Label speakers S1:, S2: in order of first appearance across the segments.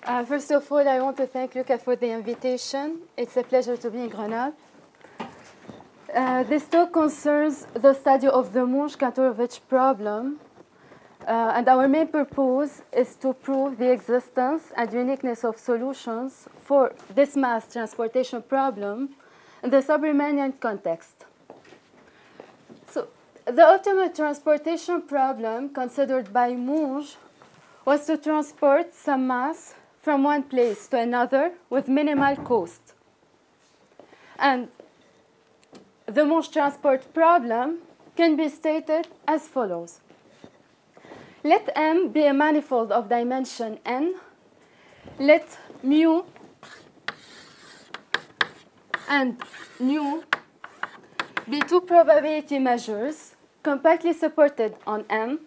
S1: First of all, I want to thank Luca for the invitation. It's a pleasure to be in Grenoble. This talk concerns the study of the Monge-Kantorovich problem, and our main purpose is to prove the existence and uniqueness of solutions for this mass transportation problem in the sub-Riemannian context. So, the optimal transportation problem considered by Monge was to transport some mass from one place to another with minimal cost. And the Monge transport problem can be stated as follows. Let M be a manifold of dimension n. Let mu and nu be two probability measures compactly supported on M.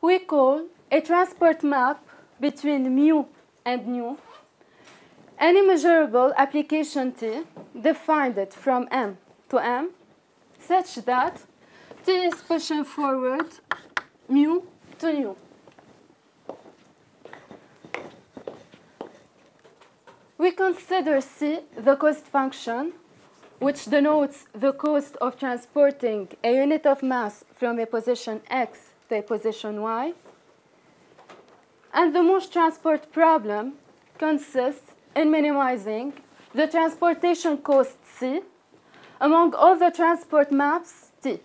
S1: We call a transport map between mu and nu any measurable application T defined from M to M such that T is pushing forward mu to nu. We consider C the cost function, which denotes the cost of transporting a unit of mass from a position x to a position y. And the Monge transport problem consists in minimizing the transportation cost C among all the transport maps T.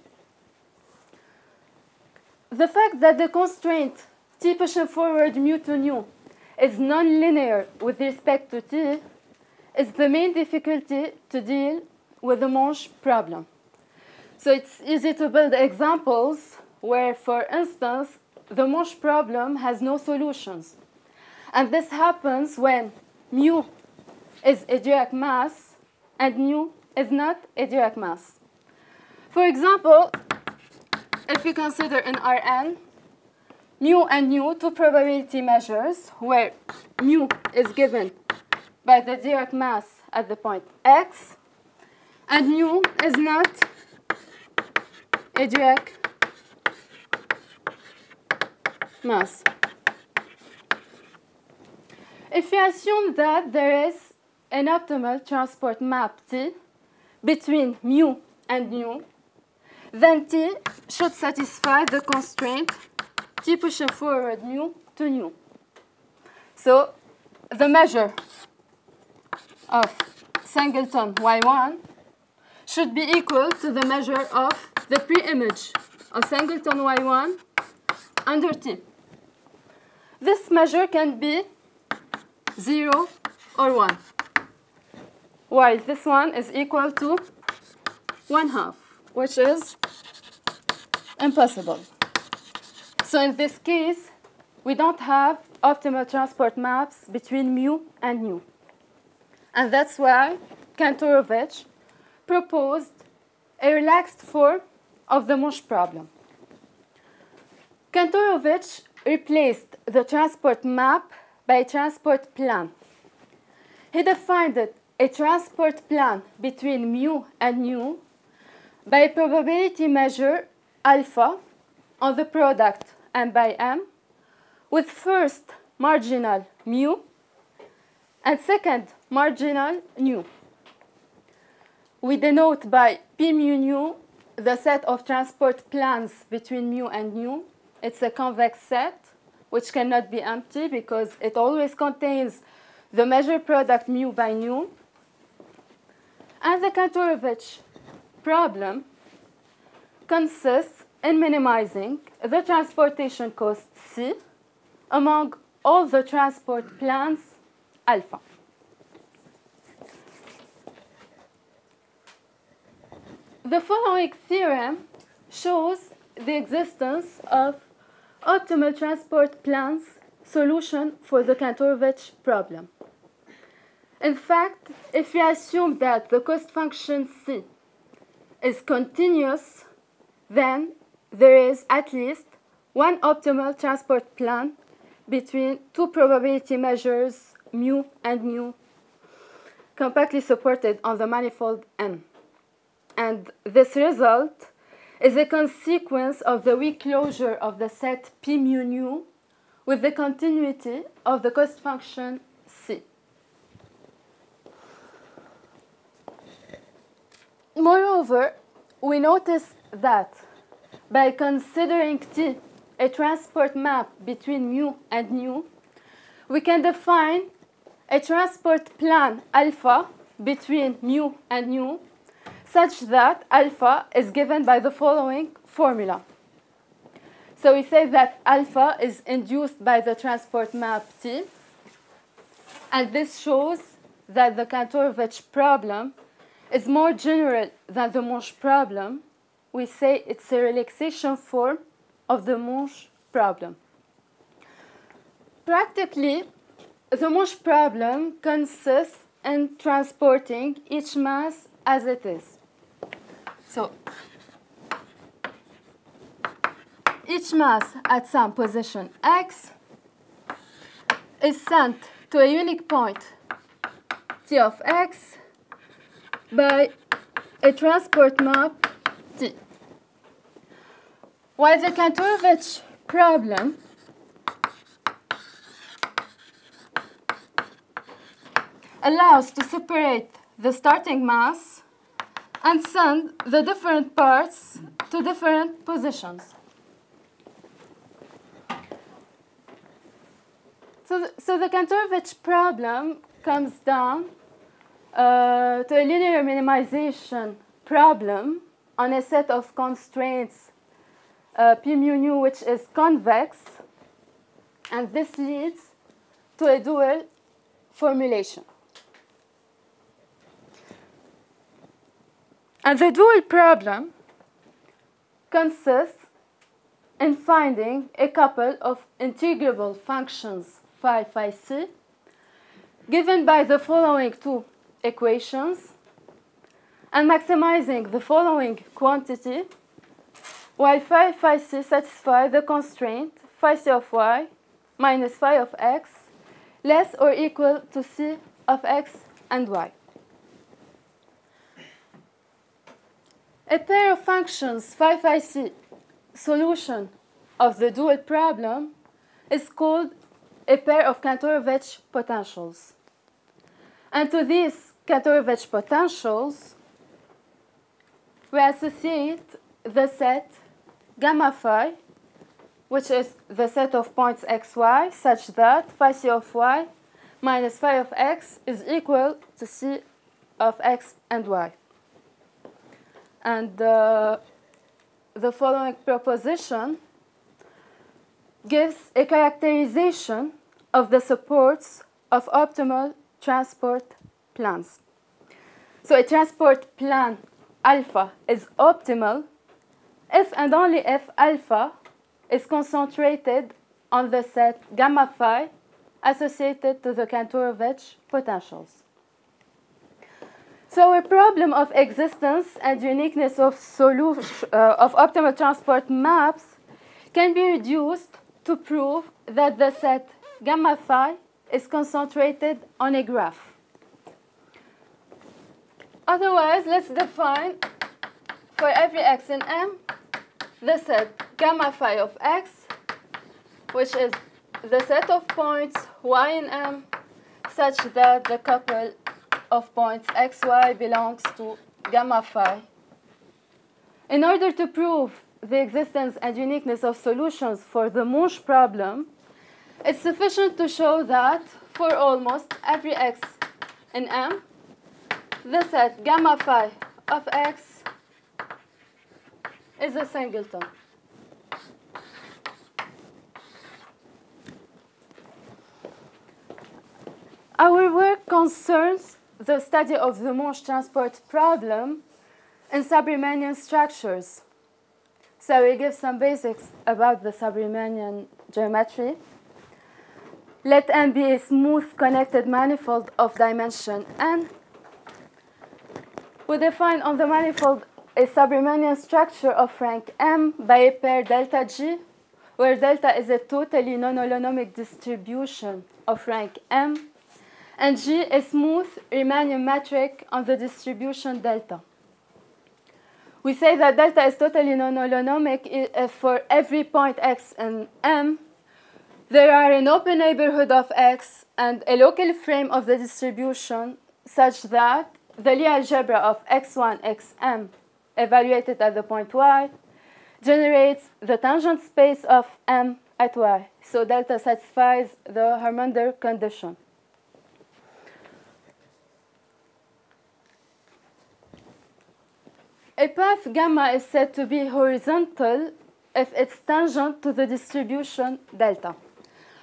S1: The fact that the constraint T pushing forward mu to nu is nonlinear with respect to T is the main difficulty to deal with the Monge problem. So it's easy to build examples where, for instance, the Monge problem has no solutions. And this happens when mu is a Dirac mass and nu is not a Dirac mass. For example, if we consider in Rn, mu and nu two probability measures where mu is given by the Dirac mass at the point x and nu is not a Dirac mass. If we assume that there is an optimal transport map T between mu and nu, then T should satisfy the constraint T pushing forward mu to nu. So the measure of singleton Y1 should be equal to the measure of the pre-image of singleton Y1 under T. This measure can be 0 or 1, while this one is equal to 1/2, which is impossible. So in this case, we don't have optimal transport maps between mu and nu. And that's why Kantorovich proposed a relaxed form of the Monge problem. Kantorovich replaced the transport map by a transport plan. He defined a transport plan between mu and nu by a probability measure alpha on the product M by M, with first marginal mu and second marginal nu. We denote by P mu nu the set of transport plans between mu and nu. It's a convex set, which cannot be empty because it always contains the measure product mu by nu. And the Kantorovich problem consists in minimizing the transportation cost C among all the transport plans alpha. The following theorem shows the existence of optimal transport plans solution for the Kantorovich problem. In fact, if we assume that the cost function C is continuous, then there is at least one optimal transport plan between two probability measures mu and nu compactly supported on the manifold M. And this result is a consequence of the weak closure of the set P mu nu with the continuity of the cost function C. Moreover, we notice that by considering T a transport map between mu and nu, we can define a transport plan alpha between mu and nu such that alpha is given by the following formula. So we say that alpha is induced by the transport map T, and this shows that the Kantorovich problem is more general than the Monge problem. We say it's a relaxation form of the Monge problem. Practically, the Monge problem consists in transporting each mass as it is. So, each mass at some position x is sent to a unique point T of x by a transport map T. While the Kantorovich problem allows to separate the starting mass and send the different parts to different positions. So the Kantorovich problem comes down to a linear minimization problem on a set of constraints P mu nu, which is convex, and this leads to a dual formulation. And the dual problem consists in finding a couple of integrable functions phi phi c given by the following two equations and maximizing the following quantity while phi phi c satisfy the constraint phi c of y minus phi of x less or equal to c of x and y. A pair of functions phi phi c solution of the dual problem is called a pair of Kantorovich potentials. And to these Kantorovich potentials, we associate the set gamma phi, which is the set of points xy, such that phi c of y minus phi of x is equal to c of x and y. And the following proposition gives a characterization of the supports of optimal transport plans. So a transport plan alpha is optimal if and only if alpha is concentrated on the set gamma phi associated to the Kantorovich potentials. So a problem of existence and uniqueness of optimal transport maps can be reduced to prove that the set gamma phi is concentrated on a graph. Otherwise, let's define for every x in M the set gamma phi of x, which is the set of points y in M such that the couple of points xy belongs to gamma phi. In order to prove the existence and uniqueness of solutions for the Monge problem, it's sufficient to show that for almost every x in M, the set gamma phi of x is a singleton. Our work concerns the study of the Monge transport problem in sub-Riemannian structures. So we give some basics about the sub-Riemannian geometry. Let M be a smooth connected manifold of dimension n. We define on the manifold a sub-Riemannian structure of rank M by a pair delta G, where delta is a totally non-holonomic distribution of rank M, and G a smooth Riemannian metric on the distribution delta. We say that delta is totally non-holonomic if for every point x in M, there are an open neighborhood of X and a local frame of the distribution such that the Lie algebra of x1, xm, evaluated at the point y, generates the tangent space of M at y. So delta satisfies the Hermander condition. A path gamma is said to be horizontal if it's tangent to the distribution delta.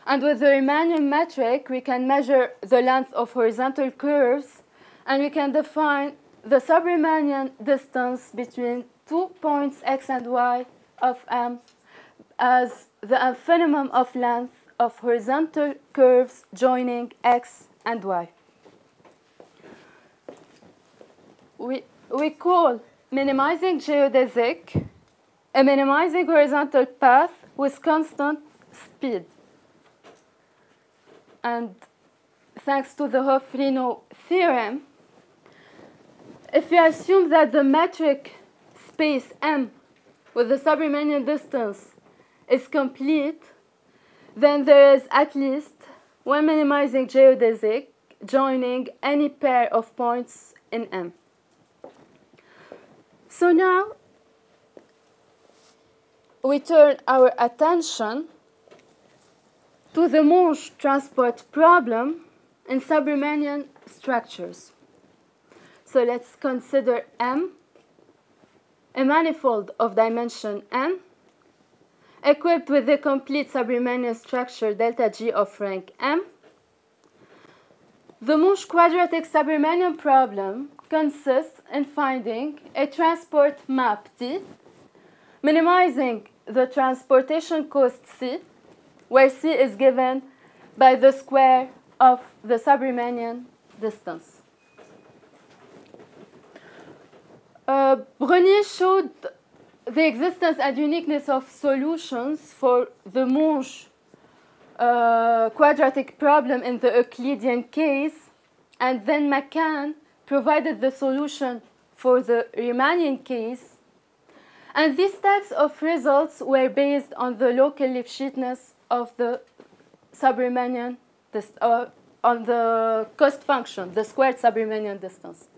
S1: And with the Riemannian metric, we can measure the length of horizontal curves, and we can define the sub-Riemannian distance between 2 points x and y of M as the infimum of length of horizontal curves joining x and y. We call minimizing geodesic a minimizing horizontal path with constant speed. And thanks to the Hoff-Rino theorem, if we assume that the metric space M with the sub-Riemannian distance is complete, then there is at least one minimizing geodesic joining any pair of points in M. So now we turn our attention to the Monge transport problem in sub-Riemannian structures. So let's consider M, a manifold of dimension n, equipped with the complete sub-Riemannian structure delta G of rank M. The Monge quadratic sub-Riemannian problem consists in finding a transport map T, minimizing the transportation cost C, where C is given by the square of the sub-Riemannian distance. Brenier showed the existence and uniqueness of solutions for the Monge quadratic problem in the Euclidean case, and then McCann provided the solution for the Riemannian case. And these types of results were based on the local Lipschitzness of the sub-Riemannian on the cost function, the squared sub-Riemannian distance.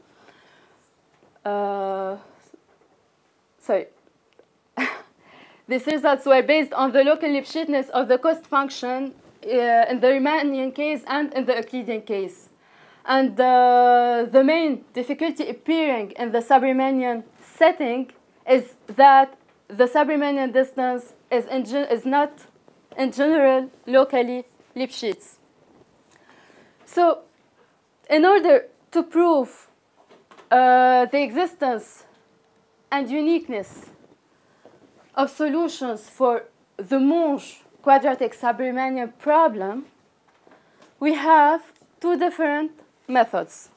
S1: Sorry. These results were based on the local Lipschitzness of the cost function in the Riemannian case and in the Euclidean case. And the main difficulty appearing in the sub-Riemannian setting is that the sub-Riemannian distance is not, in general, locally Lipschitz. So, in order to prove the existence and uniqueness of solutions for the Monge quadratic sub-Riemannian problem, we have two different methods.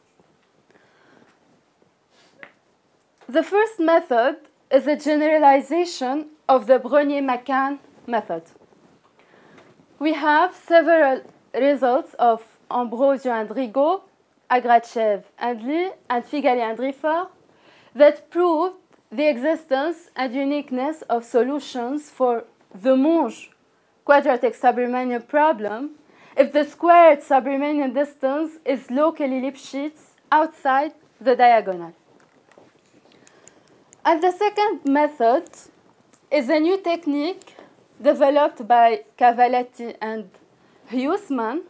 S1: The first method is a generalization of the Brenier-McCann method. We have several results of Ambrosio and Rigaud, Agrachev and Lie, and Figalli and Rifford that prove the existence and uniqueness of solutions for the Monge quadratic sub-Riemannian problem if the squared sub-Riemannian distance is locally Lipschitz outside the diagonal. And the second method is a new technique developed by Cavalletti and Huesmann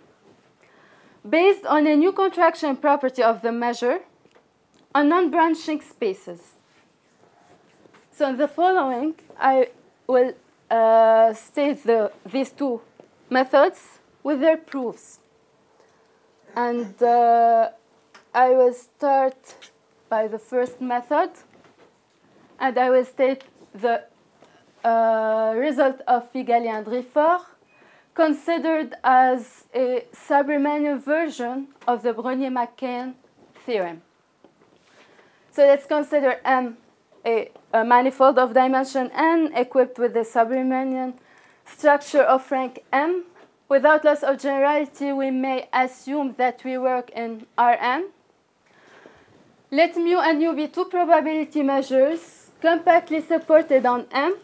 S1: based on a new contraction property of the measure on non-branching spaces. So in the following, I will state these two methods with their proofs. And I will start by the first method, and I will state the result of Figalli and Rifford considered as a sub-Riemannian version of the Brenier-McCann theorem. So let's consider M a manifold of dimension n equipped with the sub-Riemannian structure of rank M. Without loss of generality, we may assume that we work in Rn. Let mu and nu be two probability measures compactly supported on M.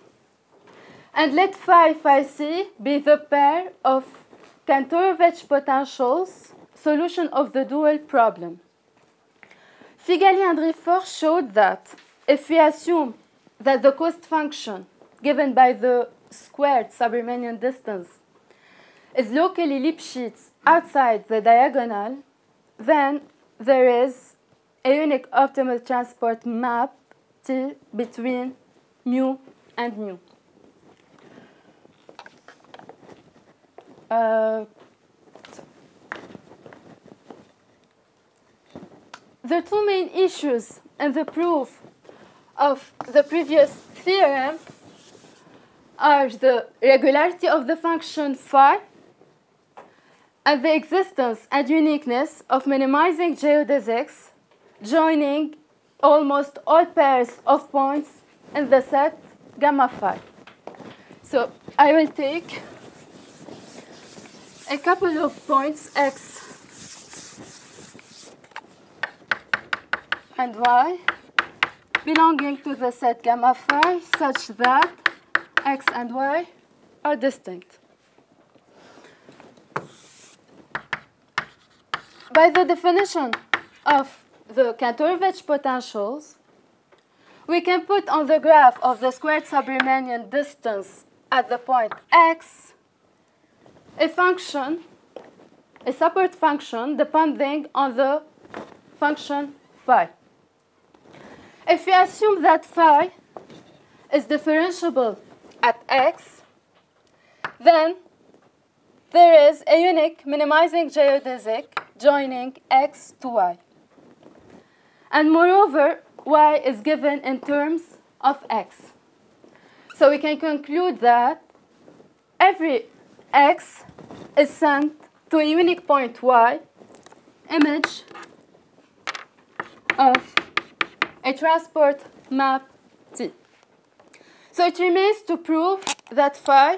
S1: And let phi C be the pair of Kantorovich potentials, solution of the dual problem. Figalli and Rifford showed that if we assume that the cost function given by the squared sub-Riemannian distance is locally Lipschitz outside the diagonal, then there is a unique optimal transport map T between mu and mu. The two main issues in the proof of the previous theorem are the regularity of the function phi and the existence and uniqueness of minimizing geodesics joining almost all pairs of points in the set gamma phi. So I will take a couple of points x and y belonging to the set gamma phi such that x and y are distinct. By the definition of the Kantorovich potentials, we can put on the graph of the squared sub-Riemannian distance at the point x a function, a support function depending on the function phi. If we assume that phi is differentiable at x, then there is a unique minimizing geodesic joining x to y. And moreover, y is given in terms of x. So we can conclude that every x is sent to a unique point y, image of a transport map T. So it remains to prove that phi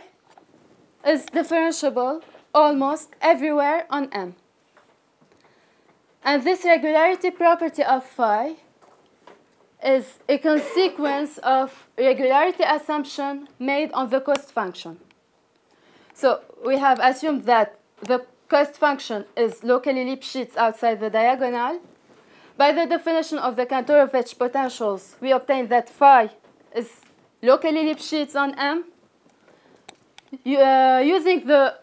S1: is differentiable almost everywhere on M. And this regularity property of phi is a consequence of regularity assumption made on the cost function. So we have assumed that the cost function is locally Lipschitz outside the diagonal. By the definition of the Kantorovich potentials, we obtain that phi is locally Lipschitz on M. Using the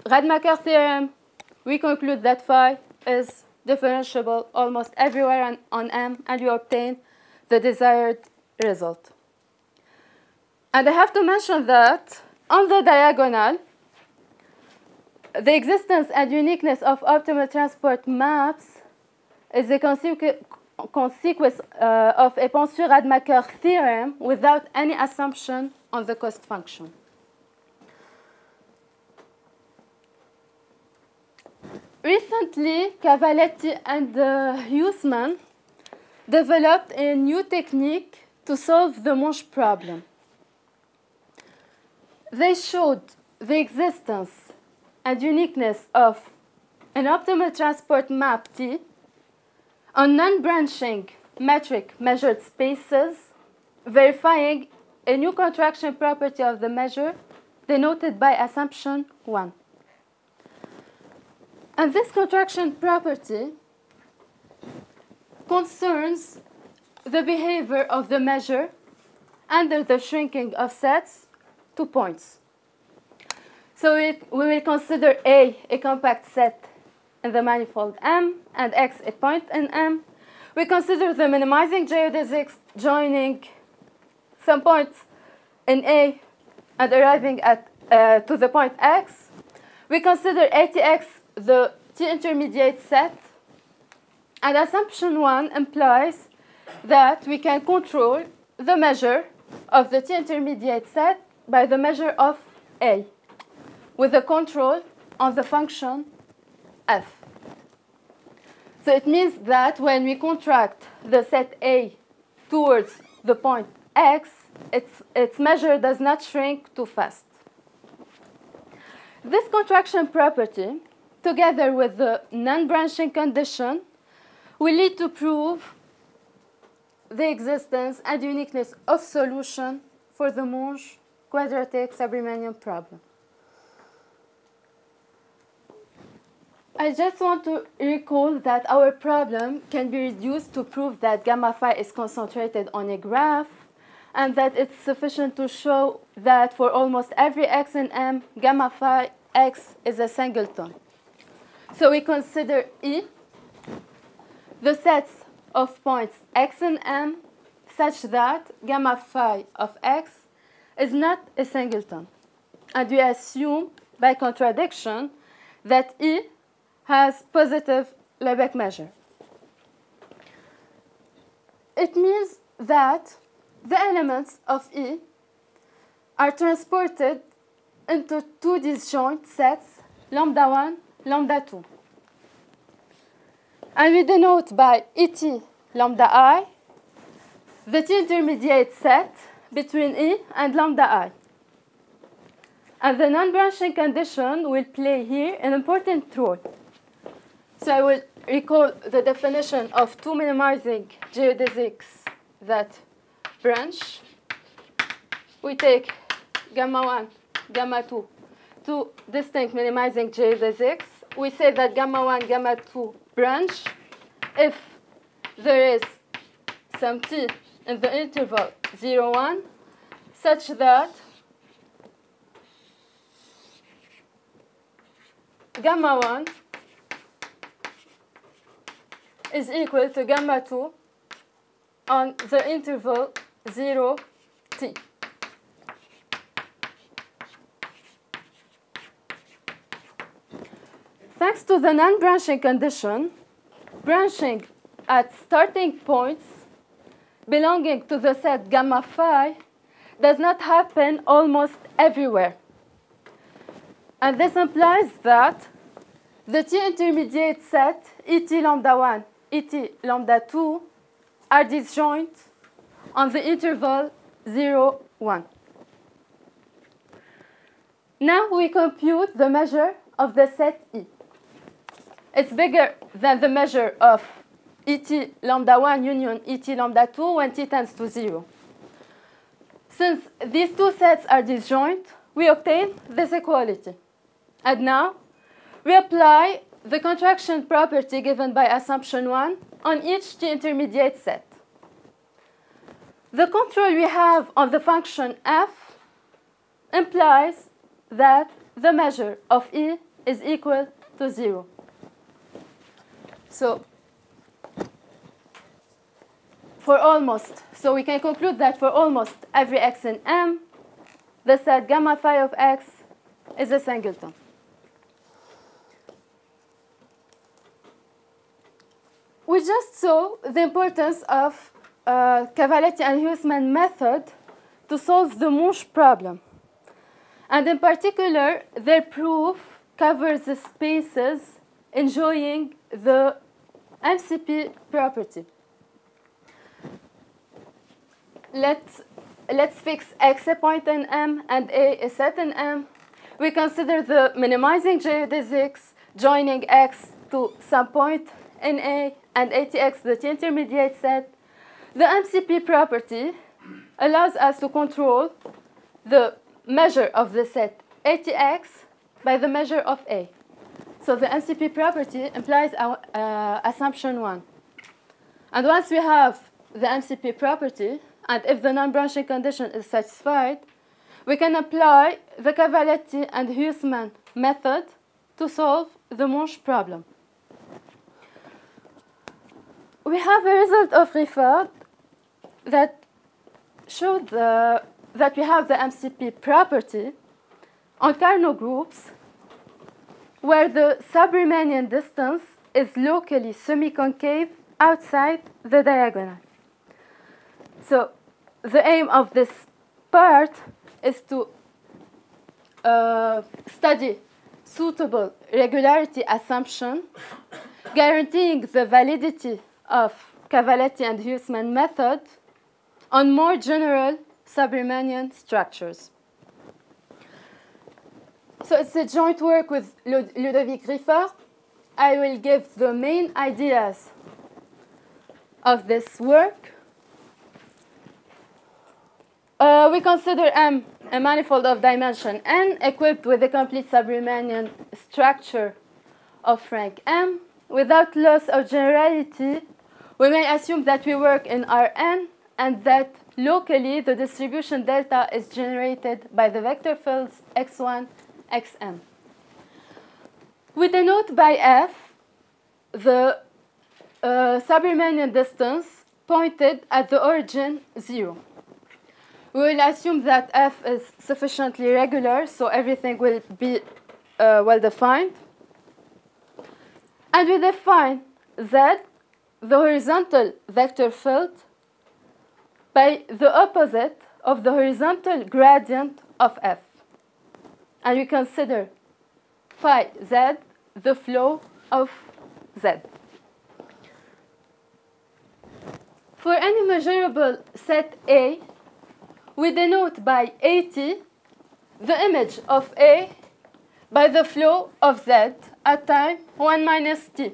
S1: Rademacher theorem, we conclude that phi is differentiable almost everywhere on M, and we obtain the desired result. And I have to mention that on the diagonal, the existence and uniqueness of optimal transport maps is a consequence of a Ponsur-Rademacher theorem without any assumption on the cost function. Recently, Cavalletti and Huesmann developed a new technique to solve the Monge problem. They showed the existence and uniqueness of an optimal transport map T on non-branching metric measured spaces, verifying a new contraction property of the measure denoted by assumption 1. And this contraction property concerns the behavior of the measure under the shrinking of sets to points. So we will consider A a compact set in the manifold M and X a point in M. We consider the minimizing geodesics joining some points in A and arriving at to the point X. We consider ATX the T-intermediate set, and assumption 1 implies that we can control the measure of the T-intermediate set by the measure of A, with a control on the function f. So it means that when we contract the set A towards the point x, its measure does not shrink too fast. This contraction property, together with the non-branching condition, will lead to prove the existence and uniqueness of solution for the Monge quadratic sub-Riemannian problem. I just want to recall that our problem can be reduced to prove that gamma phi is concentrated on a graph, and that it's sufficient to show that for almost every x in M, gamma phi x is a singleton. So we consider E the sets of points x in M such that gamma phi of x is not a singleton. And we assume, by contradiction, that E has positive Lebesgue measure. It means that the elements of E are transported into two disjoint sets, lambda 1, lambda 2. And we denote by Et lambda I the T-intermediate set between E and lambda I. And the non-branching condition will play here an important role. So I will recall the definition of two minimizing geodesics that branch. We take gamma 1, gamma 2, two distinct minimizing geodesics. We say that gamma 1, gamma 2 branch if there is some t in the interval 0, 1, such that gamma 1 is equal to gamma 2 on the interval 0, t. Thanks to the non-branching condition, branching at starting points belonging to the set gamma phi does not happen almost everywhere. And this implies that the T-intermediate set, Et lambda 1, Et lambda 2, are disjoint on the interval 0, 1. Now we compute the measure of the set E. It's bigger than the measure of Et lambda 1 union Et lambda 2 when t tends to 0. Since these two sets are disjoint, we obtain this equality. And now we apply the contraction property given by assumption 1 on each T-intermediate set. The control we have on the function f implies that the measure of E is equal to 0. So we can conclude that for almost every x in M, the set gamma phi of x is a singleton. We just saw the importance of Cavalletti and Huesmann method to solve the Monge problem. And in particular, their proof covers the spaces enjoying the MCP property. Let's fix x a point in M and a set in M. We consider the minimizing geodesics joining x to some point in A and ATX, the T-intermediate set. The MCP property allows us to control the measure of the set ATX by the measure of A. So the MCP property implies our assumption 1. And once we have the MCP property, and if the non-branching condition is satisfied, we can apply the Cavalletti and Huesmann method to solve the Monge problem. We have a result of Rifford that showed that we have the MCP property on Carnot groups where the sub-Riemannian distance is locally semiconcave outside the diagonal. So the aim of this part is to study suitable regularity assumption, guaranteeing the validity of Cavalletti and Huesmann method on more general sub-Riemannian structures. So it's a joint work with Ludovic Rifford. I will give the main ideas of this work. we consider M a manifold of dimension n equipped with a complete sub-Riemannian structure of rank M. Without loss of generality, we may assume that we work in Rn and that locally the distribution delta is generated by the vector fields x1, xm. We denote by f the sub-Riemannian distance pointed at the origin 0. We will assume that f is sufficiently regular, so everything will be well defined. And we define z, the horizontal vector field, by the opposite of the horizontal gradient of f. And we consider phi z the flow of z. For any measurable set A, we denote by AT the image of A by the flow of z at time 1 minus t.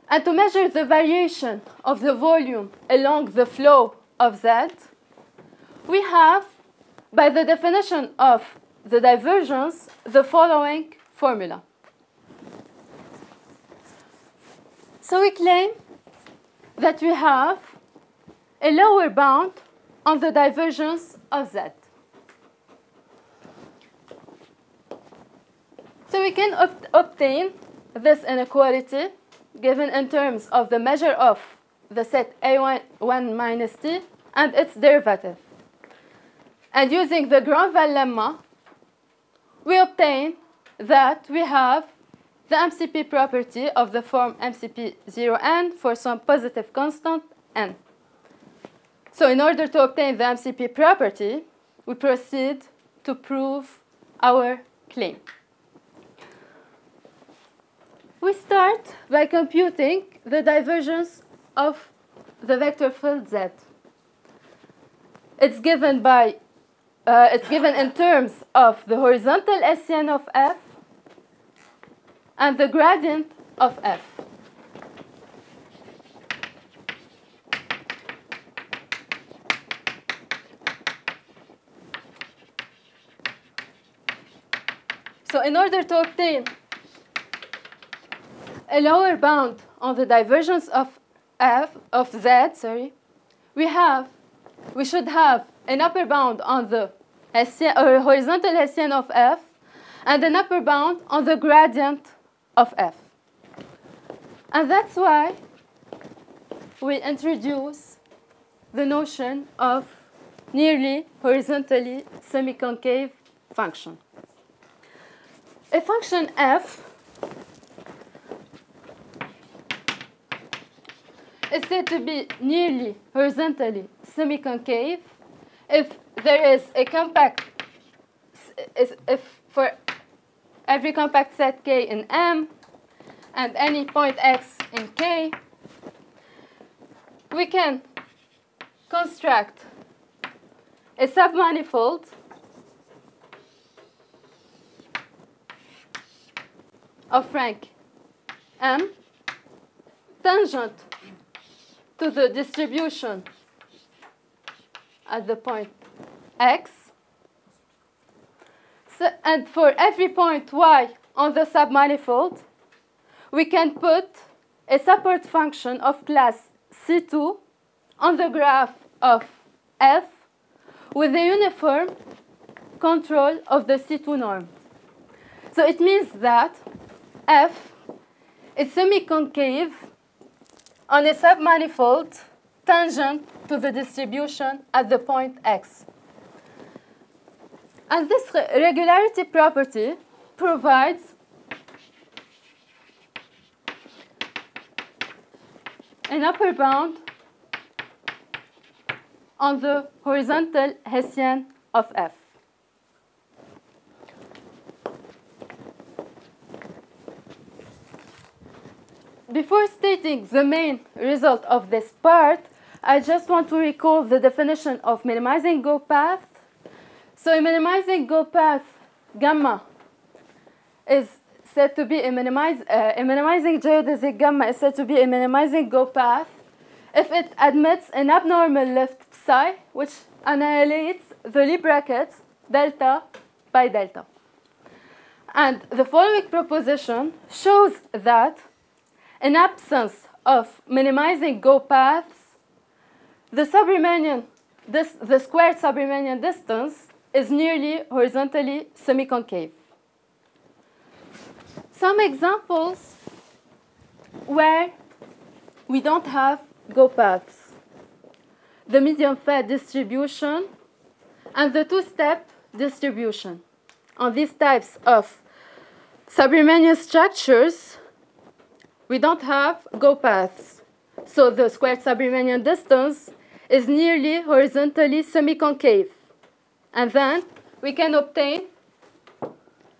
S1: And to measure the variation of the volume along the flow of z, we have, by the definition of the divergence, the following formula. So we claim that we have a lower bound on the divergence of z. So we can obtain this inequality given in terms of the measure of the set A1 minus t and its derivative. And using the Granville lemma, we obtain that we have the MCP property of the form MCP 0n for some positive constant n. So in order to obtain the MCP property, we proceed to prove our claim. We start by computing the divergence of the vector field z. It's given in terms of the horizontal Hessian of f and the gradient of f. So in order to obtain a lower bound on the divergence of z, we should have an upper bound on the Hessian, or horizontal Hessian of f and an upper bound on the gradient of f. And that's why we introduce the notion of nearly horizontally semiconcave function. A function f is said to be nearly horizontally semiconcave if there is a compact, if for every compact set K in M and any point X in K, we can construct a submanifold of rank M tangent to the distribution at the point X. So, and for every point Y on the submanifold, we can put a support function of class C2 on the graph of F with a uniform control of the C2 norm. So it means that F is semiconcave on a submanifold tangent to the distribution at the point X. And this regularity property provides an upper bound on the horizontal Hessian of F. Before stating the main result of this part, I just want to recall the definition of minimizing go path. So a minimizing go path gamma is said to be a minimizing geodesic gamma is said to be a minimizing go path if it admits an abnormal left psi, which annihilates the Lie brackets delta by delta. And the following proposition shows that in absence of minimizing go paths, the squared sub-Riemannian distance is nearly horizontally semiconcave. Some examples where we don't have go paths: the medium fat distribution and the two-step distribution. On these types of sub-Riemannian structures, we don't have go paths. So the squared sub-Riemannian distance is nearly horizontally semiconcave. And then we can obtain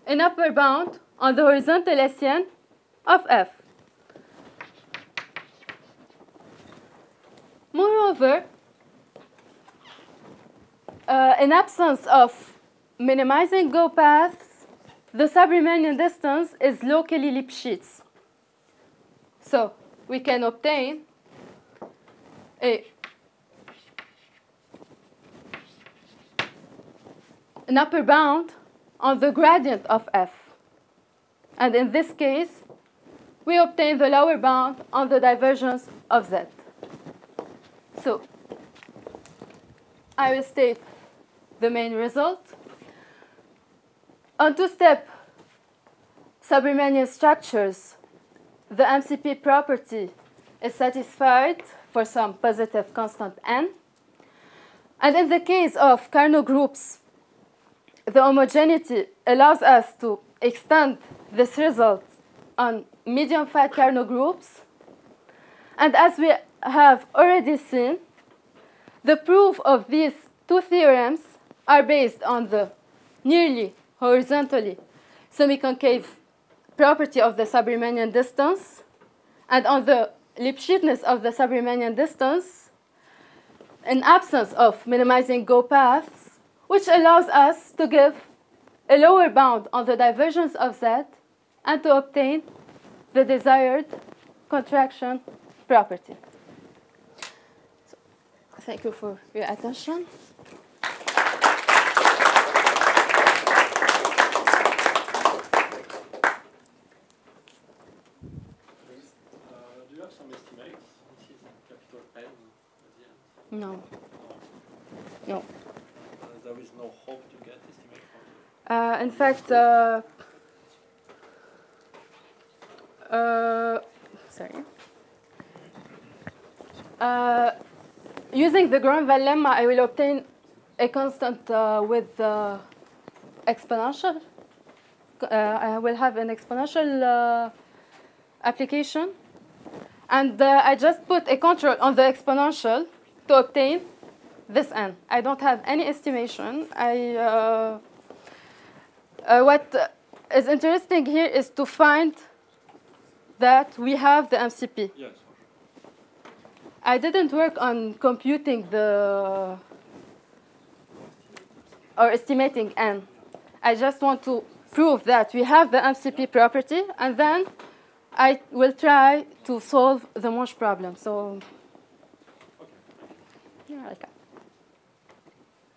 S1: an upper bound on the horizontal Hessian of F. Moreover, in absence of minimizing go paths, the sub-Riemannian distance is locally Lipschitz. So we can obtain an upper bound on the gradient of F. And in this case, we obtain the lower bound on the divergence of Z. So I will state the main result. On two-step sub-Riemannian structures, the MCP property is satisfied for some positive constant n. And in the case of Carnot groups, the homogeneity allows us to extend this result on medium fat Carnot groups. And as we have already seen, the proof of these two theorems are based on the nearly horizontally semiconcave property of the sub-Riemannian distance and on the Lipschitzness of the sub-Riemannian distance in absence of minimizing go paths, which allows us to give a lower bound on the divergence of Z and to obtain the desired contraction property. So, thank you for your attention.
S2: Do you have some estimates? This is capital N at the end?
S1: No. No.
S2: There is no hope to get estimate from you?
S1: In fact, sorry. Using the Granval lemma, I will obtain a constant with exponential. I will have an exponential application. And I just put a control on the exponential to obtain this n. I don't have any estimation. What is interesting here is to find that we have the MCP.
S2: Yes.
S1: I didn't work on computing or estimating n. I just want to prove that we have the MCP property, and then I will try to solve the Monge problem. So, yeah, okay.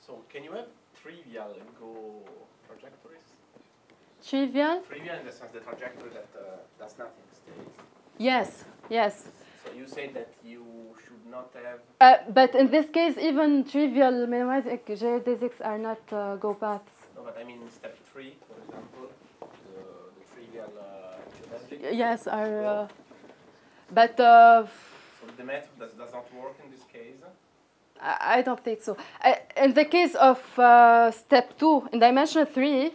S3: So, can you have trivial go trajectories?
S1: Trivial?
S3: Trivial in the sense the trajectory that does nothing stays.
S1: Yes, yes.
S3: So you say that you should not have...
S1: But in this case, even trivial minimizing geodesics are not go paths.
S3: No, but I mean step 3, for example, the trivial geodesic.
S1: Yes, are... but...
S3: so the method does not work in this case?
S1: I don't think so. In the case of step 2, in dimension 3, in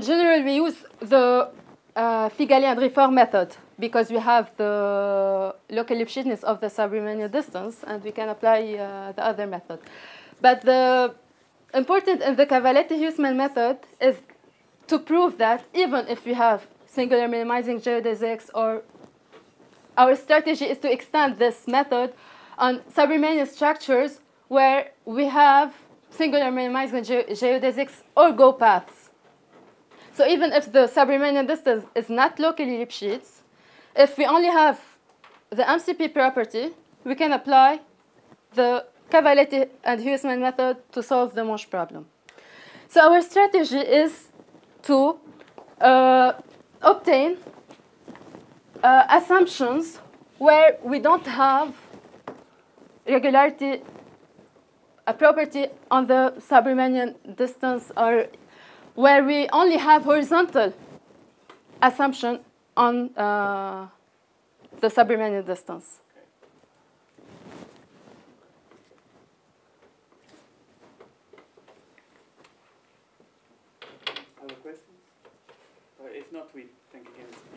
S1: general, we use the Figalli and Rifford method because we have the local Lipschitzness of the sub-Riemannian distance, and we can apply the other method. But the important in the Cavalletti-Huesmann method is to prove that even if we have singular minimizing geodesics, or our strategy is to extend this method on sub-Riemannian structures where we have singular minimizing geodesics or go paths. So even if the sub-Riemannian distance is not locally Lipschitz, if we only have the MCP property, we can apply the Cavalletti and Huesmann method to solve the Monge problem. So our strategy is to obtain assumptions where we don't have regularity, a property on the sub-Riemannian distance, or where we only have horizontal assumption on the sub-Riemannian distance.
S4: Other questions? If not, we thank again.